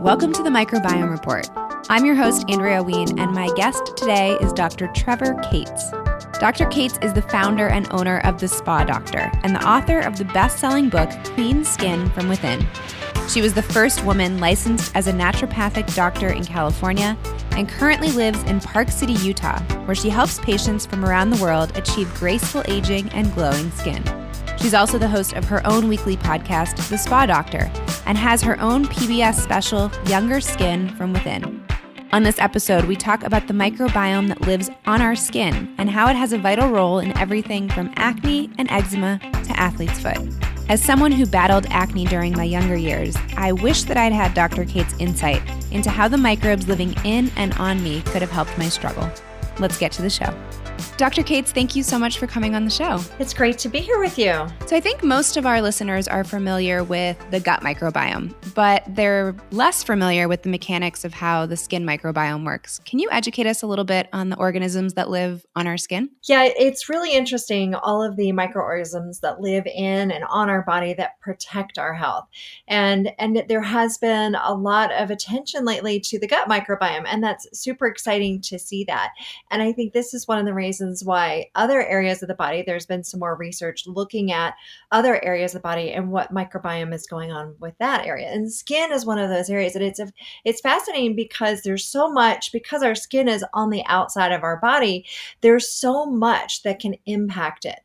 Welcome to the Microbiome Report. I'm your host, Andrea Wien, and my guest today is Dr. Trevor Cates. Dr. Cates is the founder and owner of The Spa Doctor and the author of the best-selling book, Clean Skin from Within. She was the first woman licensed as a naturopathic doctor in California and currently lives in Park City, Utah, where she helps patients from around the world achieve graceful aging and glowing skin. She's also the host of her own weekly podcast, The Spa Doctor, and has her own PBS special, Younger Skin from Within. On this episode, we talk about the microbiome that lives on our skin and how it has a vital role in everything from acne and eczema to athlete's foot. As someone who battled acne during my younger years, I wish that I'd had Dr. Cates' insight into how the microbes living in and on me could have helped my struggle. Let's get to the show. Dr. Cates, thank you so much for coming on the show. It's great to be here with you. So I think most of our listeners are familiar with the gut microbiome, but they're less familiar with the mechanics of how the skin microbiome works. Can you educate us a little bit on the organisms that live on our skin? Yeah, it's really interesting, all of the microorganisms that live in and on our body that protect our health. And there has been a lot of attention lately to the gut microbiome, and that's super exciting to see that. And I think this is one of the reasons why other areas of the body, there's been some more research looking at other areas of the body and what microbiome is going on with that area. And skin is one of those areas. And it's fascinating because there's so much, because our skin is on the outside of our body, there's so much that can impact it.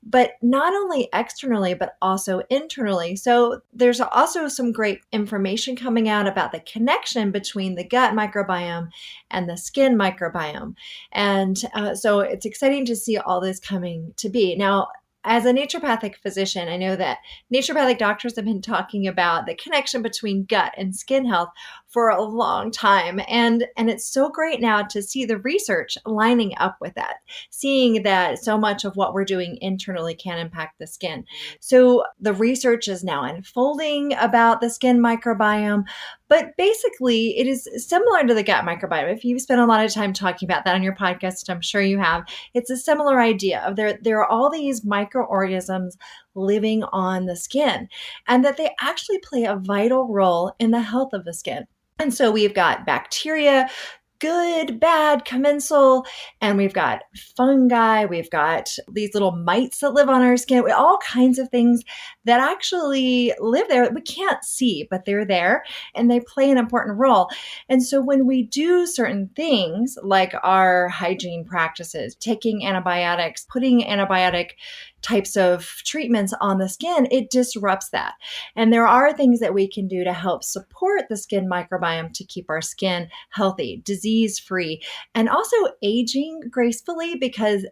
But not only externally, but also internally. So there's also some great information coming out about the connection between the gut microbiome and the skin microbiome. And so it's exciting to see all this coming to be. Now, as a naturopathic physician, I know that naturopathic doctors have been talking about the connection between gut and skin health for a long time. And it's so great now to see the research lining up with that, seeing that so much of what we're doing internally can impact the skin. So the research is now unfolding about the skin microbiome, but basically it is similar to the gut microbiome. If you've spent a lot of time talking about that on your podcast, I'm sure you have, it's a similar idea of there are all these microorganisms living on the skin and that they actually play a vital role in the health of the skin. And so we've got bacteria, good, bad, commensal, and we've got fungi, we've got these little mites that live on our skin, all kinds of things that actually live there that we can't see, but they're there and they play an important role. And so when we do certain things like our hygiene practices, taking antibiotics, putting antibiotic types of treatments on the skin, it disrupts that. And there are things that we can do to help support the skin microbiome to keep our skin healthy, disease-free, and also aging gracefully, because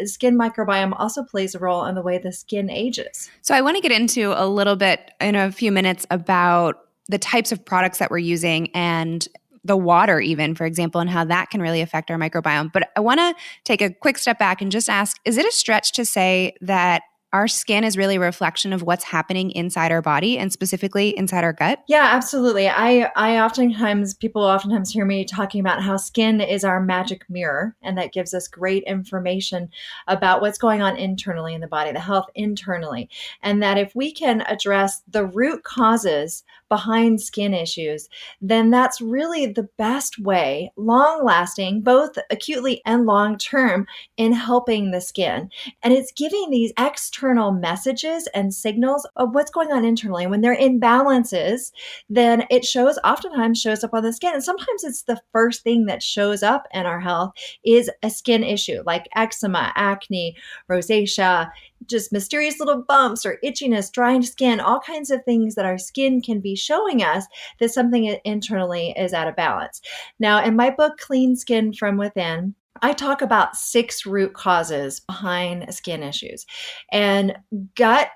skin microbiome also plays a role in the way the skin ages. So I want to get into a little bit in a few minutes about the types of products that we're using and the water even, for example, and how that can really affect our microbiome. But I want to take a quick step back and just ask, is it a stretch to say that our skin is really a reflection of what's happening inside our body and specifically inside our gut? Yeah, absolutely. People oftentimes hear me talking about how skin is our magic mirror, and that gives us great information about what's going on internally in the body, the health internally. And that if we can address the root causes behind skin issues, then that's really the best way, long lasting, both acutely and long term, in helping the skin. And it's giving these external messages and signals of what's going on internally. When there are imbalances, then it oftentimes shows up on the skin. And sometimes it's the first thing that shows up in our health is a skin issue like eczema, acne, rosacea, just mysterious little bumps or itchiness, drying skin, all kinds of things that our skin can be showing us that something internally is out of balance. Now, in my book, Clean Skin from Within, I talk about 6 root causes behind skin issues. And gut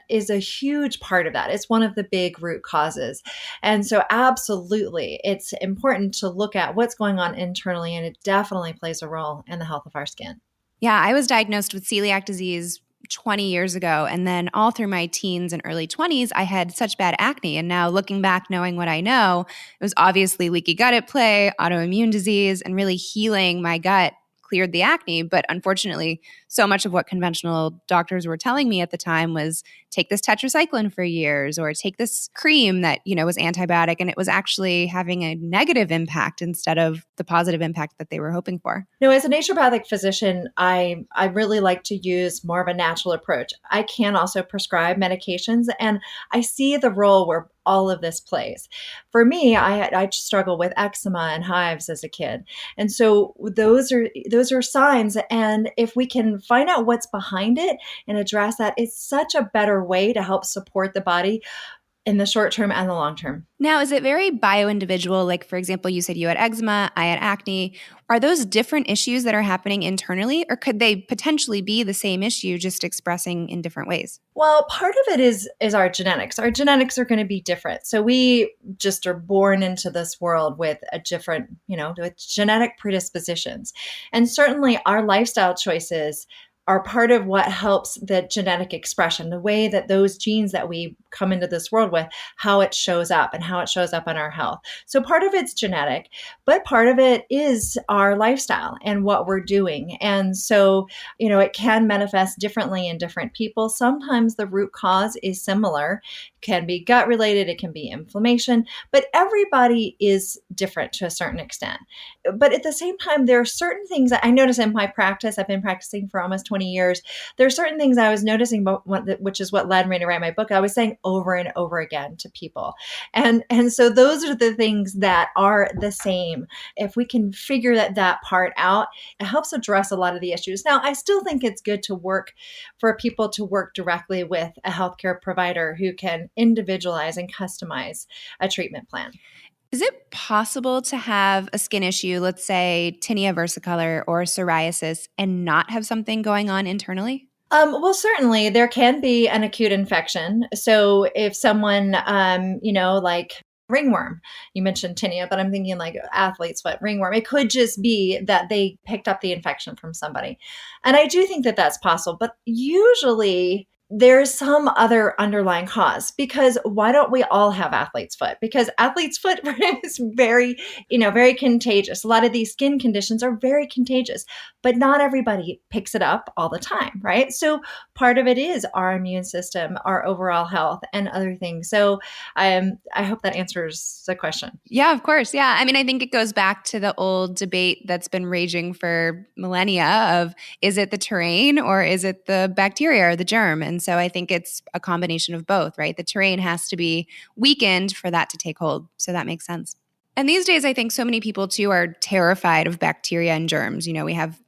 is a huge part of that. It's one of the big root causes. And so absolutely, it's important to look at what's going on internally, and it definitely plays a role in the health of our skin. Yeah, I was diagnosed with celiac disease 20 years ago. And then all through my teens and early 20s, I had such bad acne. And now looking back, knowing what I know, it was obviously leaky gut at play, autoimmune disease, and really healing my gut cleared the acne. But unfortunately, so much of what conventional doctors were telling me at the time was take this tetracycline for years or take this cream that, was antibiotic, and it was actually having a negative impact instead of the positive impact that they were hoping for. No, as a naturopathic physician, I really like to use more of a natural approach. I can also prescribe medications, and I see the role where all of this plays. For me, I struggle with eczema and hives as a kid. And so those are signs. And if we can find out what's behind it and address that, it's such a better way to help support the body in the short term and the long term. Now, is it very bio-individual? Like, for example, you said you had eczema, I had acne. Are those different issues that are happening internally, or could they potentially be the same issue, just expressing in different ways? Well, part of it is our genetics. Our genetics are going to be different. So we just are born into this world with a different, with genetic predispositions. And certainly our lifestyle choices are part of what helps the genetic expression, the way that those genes that we come into this world with, how it shows up and how it shows up in our health. So part of it's genetic, but part of it is our lifestyle and what we're doing. And so, it can manifest differently in different people. Sometimes the root cause is similar. It can be gut related, it can be inflammation, but everybody is different to a certain extent. But at the same time, there are certain things that I notice in my practice. I've been practicing for almost 20 years. There are certain things I was noticing, which is what led me to write my book. I was saying over and over again to people. And so those are the things that are the same. If we can figure that part out, it helps address a lot of the issues. Now, I still think it's good to work for people to work directly with a healthcare provider who can individualize and customize a treatment plan. Is it possible to have a skin issue, let's say tinea versicolor or psoriasis, and not have something going on internally? Well, certainly there can be an acute infection. So if someone, like ringworm, you mentioned tinea, but I'm thinking like athlete's foot, ringworm. It could just be that they picked up the infection from somebody. And I do think that that's possible, but usually there's some other underlying cause, because why don't we all have athlete's foot? Because athlete's foot is very, very contagious. A lot of these skin conditions are very contagious, but not everybody picks it up all the time, right? So part of it is our immune system, our overall health, and other things. So I hope that answers the question. Yeah, of course. Yeah. I mean, I think it goes back to the old debate that's been raging for millennia of, is it the terrain or is it the bacteria or the germ? And so I think it's a combination of both, right? The terrain has to be weakened for that to take hold. So that makes sense. And these days, I think so many people too are terrified of bacteria and germs. We have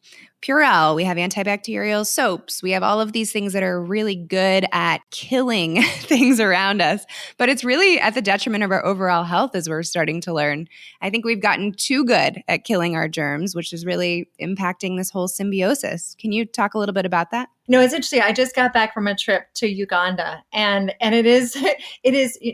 Purell, we have antibacterial soaps, we have all of these things that are really good at killing things around us, but it's really at the detriment of our overall health, as we're starting to learn. I think we've gotten too good at killing our germs, which is really impacting this whole symbiosis. Can you talk a little bit about that? It's interesting. I just got back from a trip to Uganda, and it is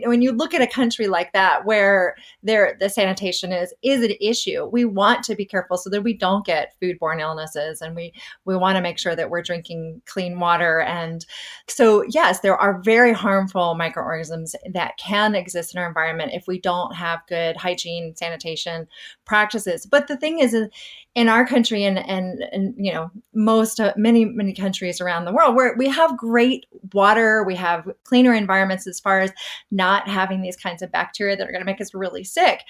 when you look at a country like that where the sanitation is an issue, we want to be careful so that we don't get foodborne illnesses, and we want to make sure that we're drinking clean water. And so, yes, there are very harmful microorganisms that can exist in our environment if we don't have good hygiene, sanitation practices. But the thing is, in our country and many countries around the world, where we have great water, we have cleaner environments as far as not having these kinds of bacteria that are going to make us really sick.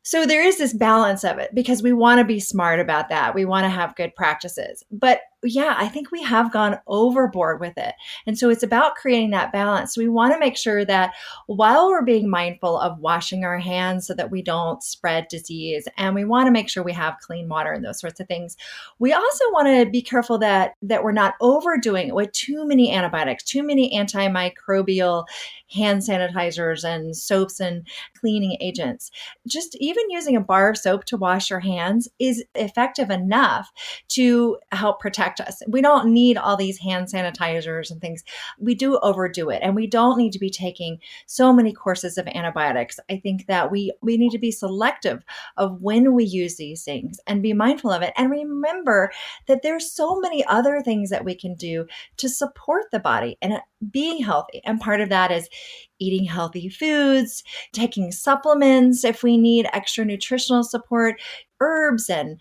So there is this balance of it, because we want to be smart about that. We want to have good practices. But yeah, I think we have gone overboard with it. And so it's about creating that balance. We want to make sure that while we're being mindful of washing our hands so that we don't spread disease, and we want to make sure we have clean water and those sorts of things, we also want to be careful that we're not overdoing it with too many antibiotics, too many antimicrobial hand sanitizers and soaps and cleaning agents. Just even using a bar of soap to wash your hands is effective enough to help protect us. We don't need all these hand sanitizers and things. We do overdo it, and we don't need to be taking so many courses of antibiotics. I think that we need to be selective of when we use these things and be mindful of it. And remember that there's so many other things that we can do to support the body and being healthy. And part of that is eating healthy foods, taking supplements if we need extra nutritional support, herbs and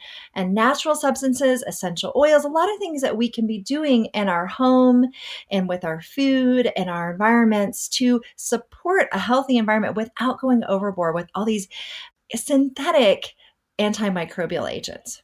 natural substances, essential oils, a lot of things that we can be doing in our home and with our food and our environments to support a healthy environment without going overboard with all these synthetic antimicrobial agents.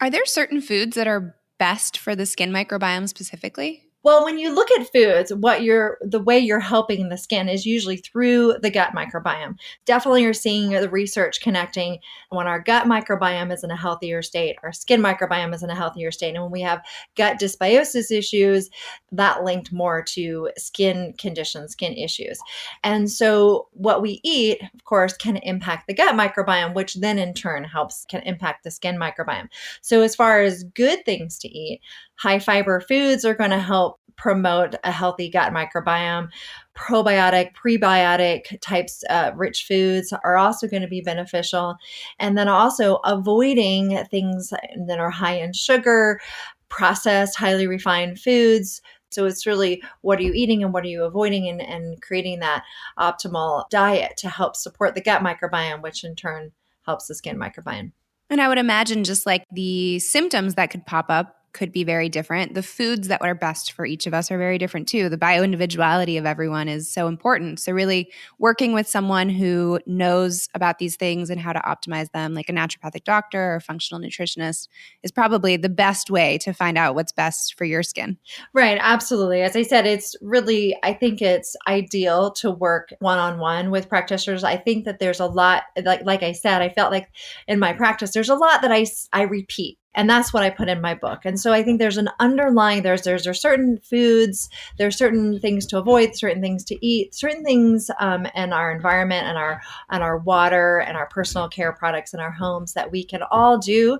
Are there certain foods that are best for the skin microbiome specifically? Well, when you look at foods, the way you're helping the skin is usually through the gut microbiome. Definitely you're seeing the research connecting when our gut microbiome is in a healthier state, our skin microbiome is in a healthier state. And when we have gut dysbiosis issues, that linked more to skin conditions, skin issues. And so what we eat, of course, can impact the gut microbiome, which then in turn can impact the skin microbiome. So as far as good things to eat, high fiber foods are going to help promote a healthy gut microbiome. Probiotic, prebiotic types, rich foods are also going to be beneficial. And then also avoiding things that are high in sugar, processed, highly refined foods. So it's really what are you eating and what are you avoiding, and creating that optimal diet to help support the gut microbiome, which in turn helps the skin microbiome. And I would imagine just like the symptoms that could pop up could be very different. The foods that are best for each of us are very different too. The bioindividuality of everyone is so important. So really working with someone who knows about these things and how to optimize them, like a naturopathic doctor or functional nutritionist, is probably the best way to find out what's best for your skin. Right, absolutely. As I said, I think it's ideal to work one-on-one with practitioners. I think that there's a lot, like I said, I felt like in my practice, there's a lot that I repeat. And that's what I put in my book. And so I think there's an underlying, there's certain foods, there's certain things to avoid, certain things to eat, certain things in our environment and our water and our personal care products in our homes that we can all do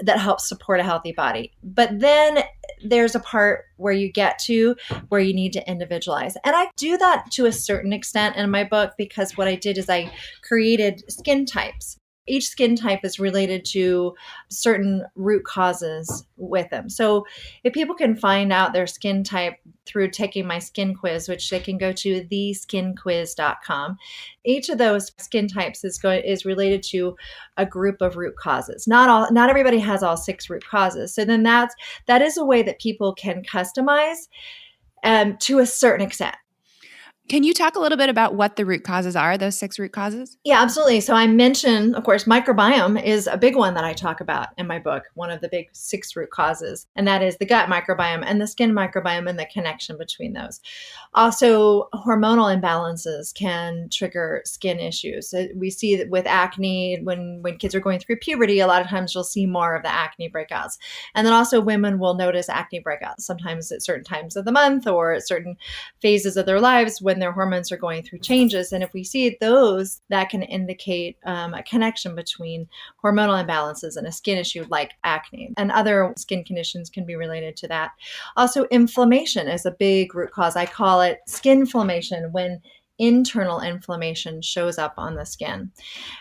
that helps support a healthy body. But then there's a part where you get to where you need to individualize. And I do that to a certain extent in my book, because what I did is I created skin types. Each skin type is related to certain root causes with them. So if people can find out their skin type through taking my skin quiz, which they can go to theskinquiz.com, each of those skin types is related to a group of root causes. Not everybody has all 6 root causes. So then that is a way that people can customize to a certain extent. Can you talk a little bit about what the root causes are, those 6 root causes? Yeah, absolutely. So I mentioned, of course, microbiome is a big one that I talk about in my book, one of the big 6 root causes, and that is the gut microbiome and the skin microbiome and the connection between those. Also, hormonal imbalances can trigger skin issues. We see that with acne, when kids are going through puberty, a lot of times you'll see more of the acne breakouts. And then also women will notice acne breakouts, sometimes at certain times of the month or at certain phases of their lives when their hormones are going through changes. And if we see those, that can indicate a connection between hormonal imbalances and a skin issue like acne. And other skin conditions can be related to that. Also, inflammation is a big root cause. I call it skin inflammation when internal inflammation shows up on the skin.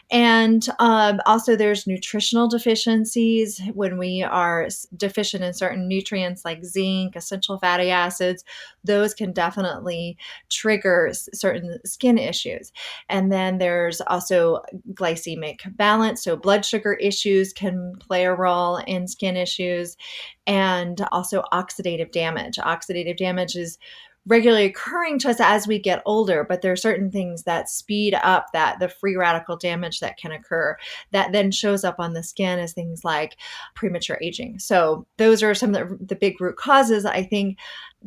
And also there's nutritional deficiencies when we are deficient in certain nutrients like zinc, essential fatty acids. Those can definitely trigger certain skin issues. And then there's also glycemic balance. So blood sugar issues can play a role in skin issues, and also oxidative damage. Oxidative damage is regularly occurring to us as we get older, but there are certain things that speed up the free radical damage that can occur that then shows up on the skin as things like premature aging. So those are some of the big root causes. I think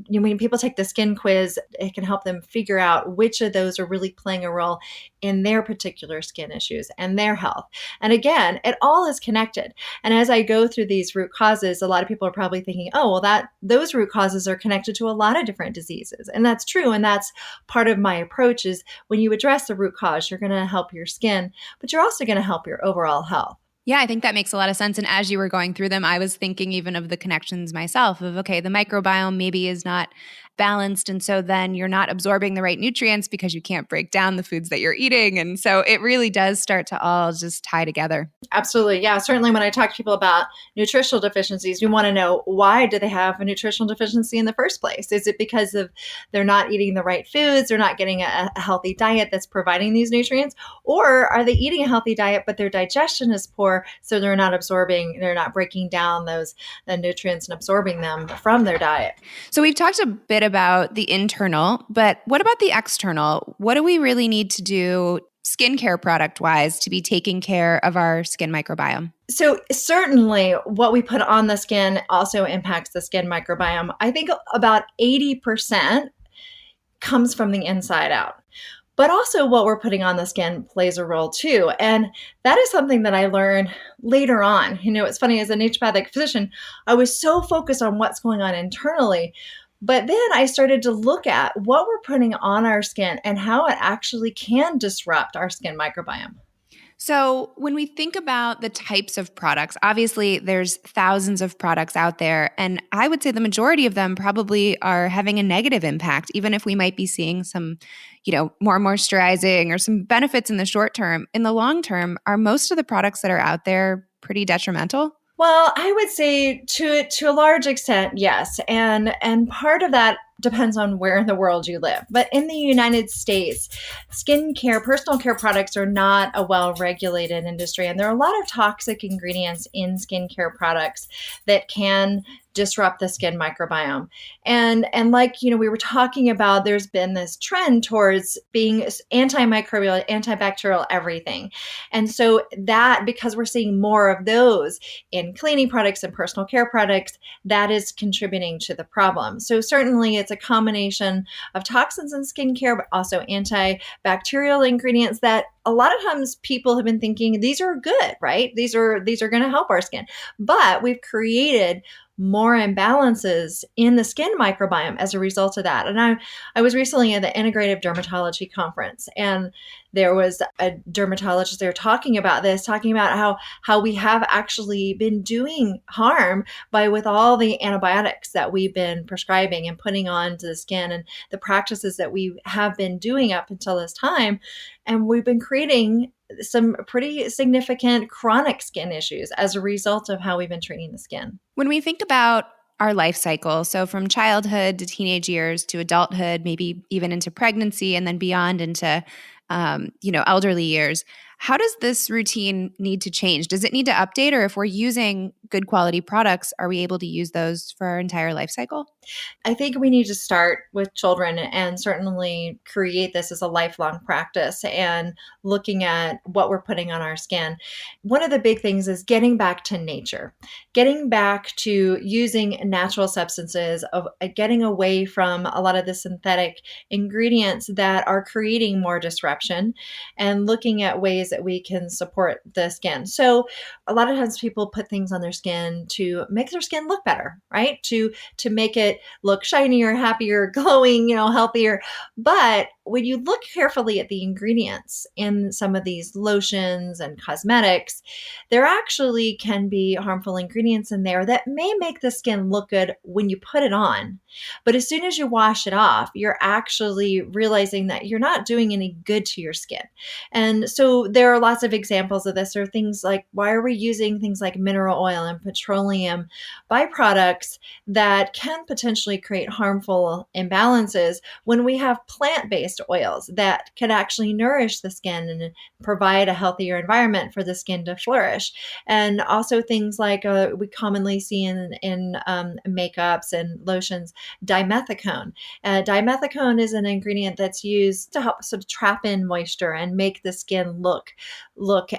when people take the skin quiz, it can help them figure out which of those are really playing a role in their particular skin issues and their health. And again, it all is connected. And as I go through these root causes, a lot of people are probably thinking, oh, well, those root causes are connected to a lot of different diseases. And that's true. And that's part of my approach is when you address the root cause, you're going to help your skin, but you're also going to help your overall health. Yeah, I think that makes a lot of sense. And as you were going through them, I was thinking even of the connections myself of, okay, the microbiome maybe is not balanced. And so then you're not absorbing the right nutrients because you can't break down the foods that you're eating. And so it really does start to all just tie together. Absolutely. Yeah. Certainly when I talk to people about nutritional deficiencies, we want to know, why do they have a nutritional deficiency in the first place? Is it because of they're not eating the right foods? They're not getting a healthy diet that's providing these nutrients? Or are they eating a healthy diet, but their digestion is poor, so they're not absorbing, they're not breaking down the nutrients and absorbing them from their diet? So we've talked a bit about the internal, but what about the external? What do we really need to do skincare product wise to be taking care of our skin microbiome? So certainly what we put on the skin also impacts the skin microbiome. I think about 80% comes from the inside out. But also what we're putting on the skin plays a role too. And that is something that I learned later on. It's funny, as a naturopathic physician, I was so focused on what's going on internally. But then I started to look at what we're putting on our skin and how it actually can disrupt our skin microbiome. So when we think about the types of products, obviously there's thousands of products out there, and I would say the majority of them probably are having a negative impact, even if we might be seeing some, more moisturizing or some benefits in the short term. In the long term, are most of the products that are out there pretty detrimental? Well, I would say to a large extent, yes. And part of that depends on where in the world you live. But in the United States, skincare, personal care products are not a well-regulated industry. And there are a lot of toxic ingredients in skincare products that can disrupt the skin microbiome. And like, we were talking about, there's been this trend towards being antimicrobial, antibacterial, everything. And so that, because we're seeing more of those in cleaning products and personal care products, that is contributing to the problem. So certainly it's a combination of toxins in skincare, but also antibacterial ingredients that a lot of times people have been thinking these are good, right? These are going to help our skin. But we've created more imbalances in the skin microbiome as a result of that. And I was recently at the Integrative Dermatology Conference, and there was a dermatologist there talking about how we have actually been doing harm with all the antibiotics that we've been prescribing and putting onto the skin, and the practices that we have been doing up until this time. And we've been creating some pretty significant chronic skin issues as a result of how we've been treating the skin. When we think about our life cycle, so from childhood to teenage years to adulthood, maybe even into pregnancy and then beyond into elderly years, how does this routine need to change? Does it need to update, or if we're using good quality products, are we able to use those for our entire life cycle? I think we need to start with children and certainly create this as a lifelong practice and looking at what we're putting on our skin. One of the big things is getting back to nature, getting back to using natural substances, of getting away from a lot of the synthetic ingredients that are creating more disruption, and looking at ways that we can support the skin. So a lot of times people put things on their skin to make their skin look better, right? To make it look shinier, happier, glowing, healthier. But when you look carefully at the ingredients in some of these lotions and cosmetics, there actually can be harmful ingredients in there that may make the skin look good when you put it on. But as soon as you wash it off, you're actually realizing that you're not doing any good to your skin. And so there are lots of examples of this. There are things like, why are we using things like mineral oil and petroleum byproducts that can potentially create harmful imbalances when we have plant-based oils that can actually nourish the skin and provide a healthier environment for the skin to flourish? And also things like we commonly see in makeups and lotions, dimethicone. Dimethicone is an ingredient that's used to help sort of trap in moisture and make the skin look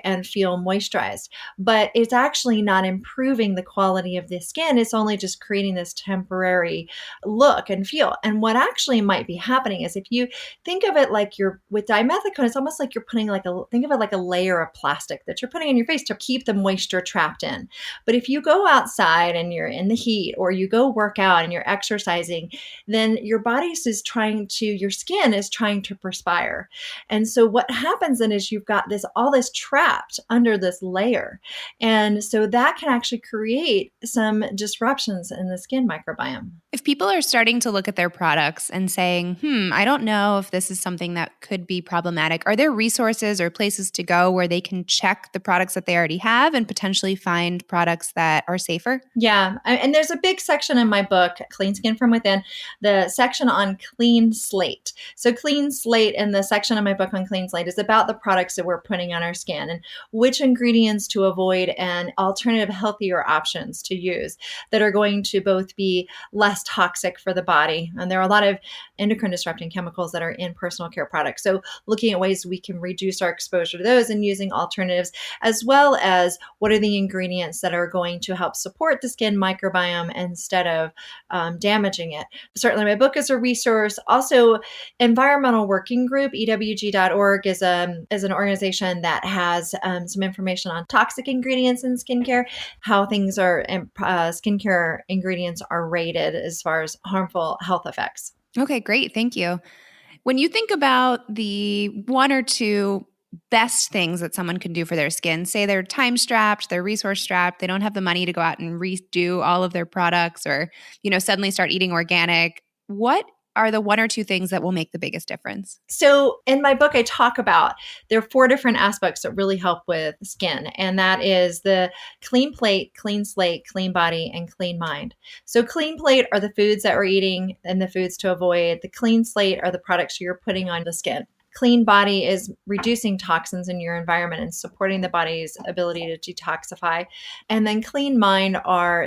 and feel moisturized. But it's actually not improving the quality of the skin. It's only just creating this temporary look and feel. And what actually might be happening is, if you think of it like with dimethicone, it's almost like you're putting think of it like a layer of plastic that you're putting in your face to keep the moisture trapped in. But if you go outside and you're in the heat, or you go work out and you're exercising exercising, then your your skin is trying to perspire. And so what happens then is you've got all this trapped under this layer. And so that can actually create some disruptions in the skin microbiome. If people are starting to look at their products and saying, I don't know if this is something that could be problematic, are there resources or places to go where they can check the products that they already have and potentially find products that are safer? Yeah. And there's a big section in my book, Clean Skin from Within, the section on clean slate. So clean slate in the section of my book on clean slate is about the products that we're putting on our skin and which ingredients to avoid and alternative healthier options to use that are going to both be less toxic for the body. And there are a lot of endocrine disrupting chemicals that are in personal care products. So looking at ways we can reduce our exposure to those and using alternatives, as well as what are the ingredients that are going to help support the skin microbiome instead of damaging it. Certainly my book is a resource. Also, Environmental Working Group, EWG.org, is an organization that has some information on toxic ingredients in skincare, how things are, skincare ingredients are rated as far as harmful health effects. Okay, great. Thank you. When you think about the one or two best things that someone can do for their skin, say they're time strapped, they're resource strapped, they don't have the money to go out and redo all of their products or, suddenly start eating organic, what are the one or two things that will make the biggest difference? So in my book, I talk about there are 4 different aspects that really help with skin. And that is the clean plate, clean slate, clean body, and clean mind. So clean plate are the foods that we're eating and the foods to avoid. The clean slate are the products you're putting on the skin. Clean body is reducing toxins in your environment and supporting the body's ability to detoxify. And then clean mind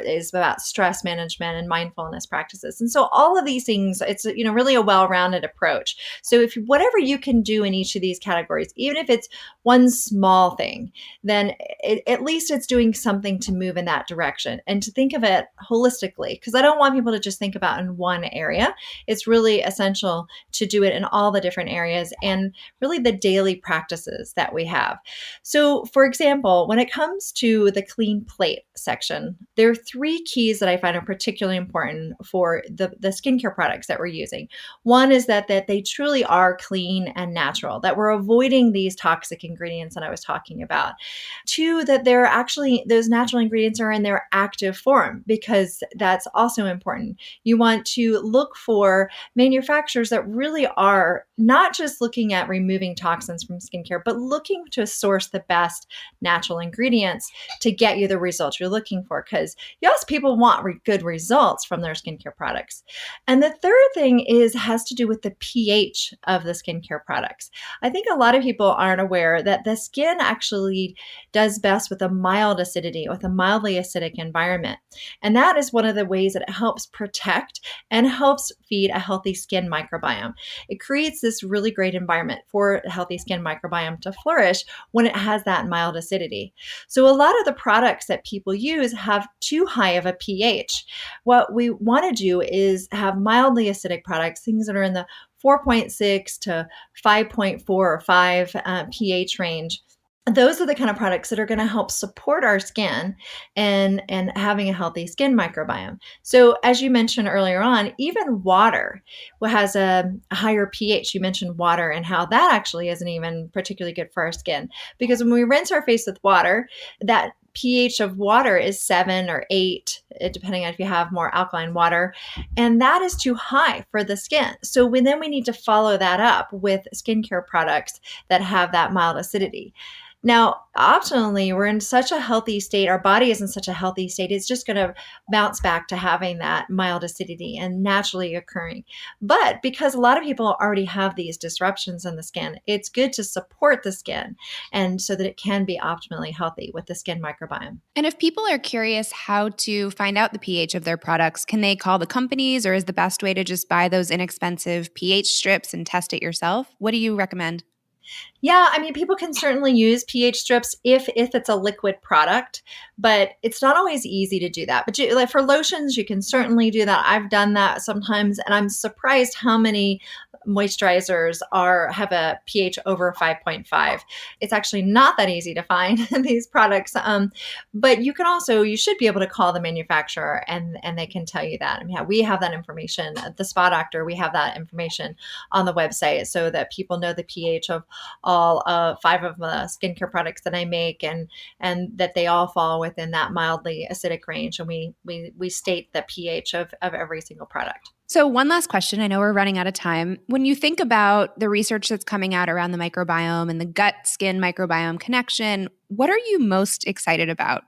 is about stress management and mindfulness practices. And so all of these things, it's really a well-rounded approach. So if whatever you can do in each of these categories, even if it's one small thing, then at least it's doing something to move in that direction and to think of it holistically, because I don't want people to just think about in one area. It's really essential to do it in all the different areas and really the daily practices that we have. So, for example, when it comes to the clean plate section, there are 3 keys that I find are particularly important for the skincare products that we're using. One is that they truly are clean and natural, that we're avoiding these toxic ingredients that I was talking about. 2, that they're actually, those natural ingredients are in their active form, because that's also important. You want to look for manufacturers that really are not just looking at removing toxins from skincare, but looking to source the best natural ingredients to get you the results you're looking for. Because yes, people want good results from their skincare products. And the third thing has to do with the pH of the skincare products. I think a lot of people aren't aware that the skin actually does best with a mild acidity, with a mildly acidic environment. And that is one of the ways that it helps protect and helps feed a healthy skin microbiome. It creates this really great environment for a healthy skin microbiome to flourish when it has that mild acidity. So a lot of the products that people use have too high of a pH. What we want to do is have mildly acidic products, things that are in the 4.6 to 5.4 or 5 pH range. Those are the kind of products that are going to help support our skin and having a healthy skin microbiome. So as you mentioned earlier on, even water has a higher pH. You mentioned water and how that actually isn't even particularly good for our skin, because when we rinse our face with water, that pH of water is 7 or 8, depending on if you have more alkaline water. And that is too high for the skin. So then we need to follow that up with skincare products that have that mild acidity. Now, optionally, we're in such a healthy state, our body is in such a healthy state, it's just going to bounce back to having that mild acidity and naturally occurring. But because a lot of people already have these disruptions in the skin, it's good to support the skin and so that it can be optimally healthy with the skin microbiome. And if people are curious how to find out the pH of their products, can they call the companies, or is the best way to just buy those inexpensive pH strips and test it yourself? What do you recommend? Yeah, I mean, people can certainly use pH strips if it's a liquid product, but it's not always easy to do that. But like for lotions, you can certainly do that. I've done that sometimes, and I'm surprised how many moisturizers have a pH over 5.5. It's actually not that easy to find these products, but you should be able to call the manufacturer and they can tell you that. I mean, we have that information at the Spa Doctor. We have that information on the website so that people know the pH of all 5 of the skincare products that I make, and that they all fall within that mildly acidic range. And we state the pH of every single product. So one last question. I know we're running out of time. When you think about the research that's coming out around the microbiome and the gut-skin microbiome connection, what are you most excited about?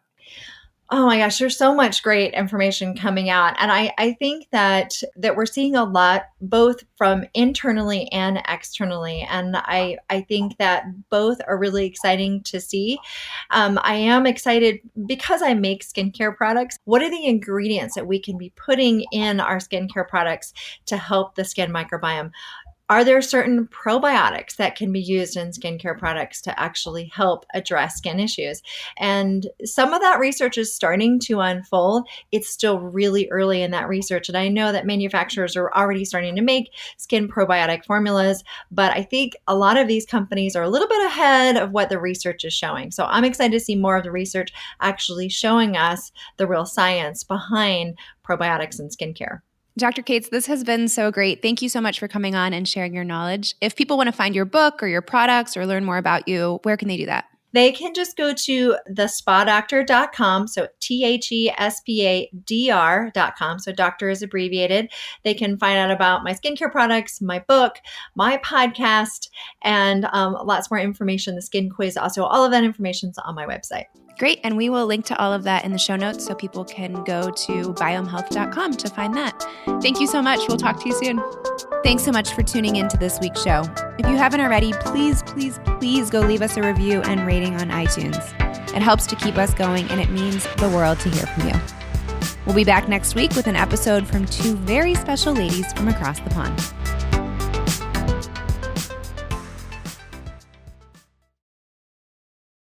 Oh my gosh, there's so much great information coming out. And I think that we're seeing a lot both from internally and externally. And I think that both are really exciting to see. I am excited because I make skincare products. What are the ingredients that we can be putting in our skincare products to help the skin microbiome? Are there certain probiotics that can be used in skincare products to actually help address skin issues? And some of that research is starting to unfold. It's still really early in that research. And I know that manufacturers are already starting to make skin probiotic formulas, but I think a lot of these companies are a little bit ahead of what the research is showing. So I'm excited to see more of the research actually showing us the real science behind probiotics in skincare. Dr. Cates, this has been so great. Thank you so much for coming on and sharing your knowledge. If people want to find your book or your products or learn more about you, where can they do that? They can just go to thespadoctor.com. So THESPADR.com. So doctor is abbreviated. They can find out about my skincare products, my book, my podcast, and lots more information. The skin quiz, also all of that information is on my website. Great. And we will link to all of that in the show notes so people can go to biohmhealth.com to find that. Thank you so much. We'll talk to you soon. Thanks so much for tuning into this week's show. If you haven't already, please go leave us a review and rating on iTunes. It helps to keep us going, and it means the world to hear from you. We'll be back next week with an episode from 2 very special ladies from across the pond.